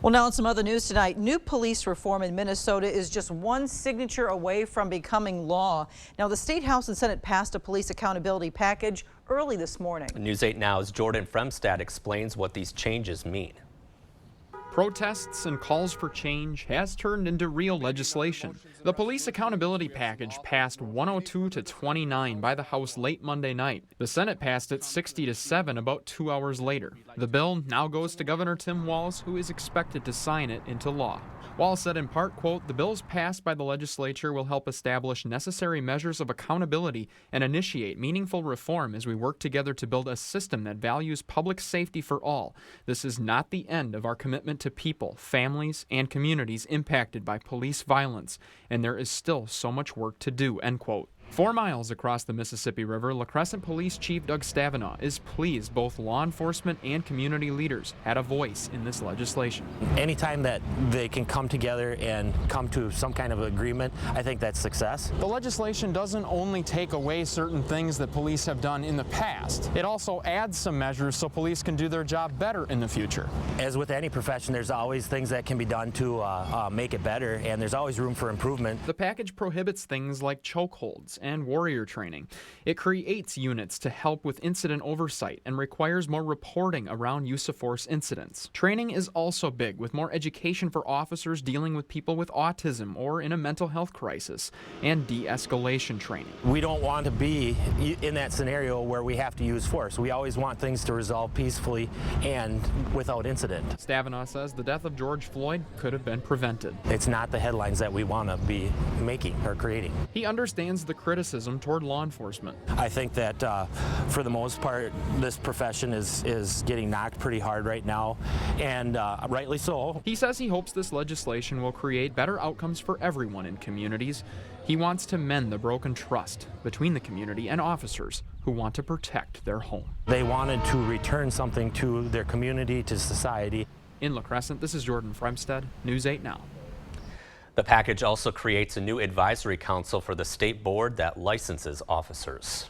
Well, now in some other news tonight, new police reform in Minnesota is just one signature away from becoming law. Now, the State House and Senate passed a police accountability package early this morning. News 8 Now's Jordan Fremstad explains what these changes mean. Protests and calls for change has turned into real legislation. The police accountability package passed 102 to 29 by the House late Monday night. The Senate passed it 60 to 7 about 2 hours later. The bill now goes to Governor Tim Walz, who is expected to sign it into law. Walz said in part, quote, "The bills passed by the legislature will help establish necessary measures of accountability and initiate meaningful reform as we work together to build a system that values public safety for all. This is not the end of our commitment to people, families, and communities impacted by police violence, and there is still so much work to do," end quote. 4 miles across the Mississippi River, la-crescent-police Chief Doug Stavinaugh is pleased both law enforcement and community leaders had a voice in this legislation. Anytime that they can come together and come to some kind of agreement, I think that's success. The legislation doesn't only take away certain things that police have done in the past, it also adds some measures so police can do their job better in the future. As with any profession, there's always things that can be done to make it better, and there's always room for improvement. The package prohibits things like chokeholds and warrior training. It creates units to help with incident oversight and requires more reporting around use of force incidents. Training is also big, with more education for officers dealing with people with autism or in a mental health crisis, and de-escalation training. We don't want to be in that scenario where we have to use force. We always want things to resolve peacefully and without incident. Stavinaugh says the death of George Floyd could have been prevented. It's not the headlines that we want to be making or creating. He understands the criticism toward law enforcement. I think that for the most part, this profession is getting knocked pretty hard right now, and rightly so. He says he hopes this legislation will create better outcomes for everyone in communities. He wants to mend the broken trust between the community and officers who want to protect their home. They wanted to return something to their community, to society. In La-Crescent, this is Jordan Fremstad, News 8 Now. The package also creates a new advisory council for the state board that licenses officers.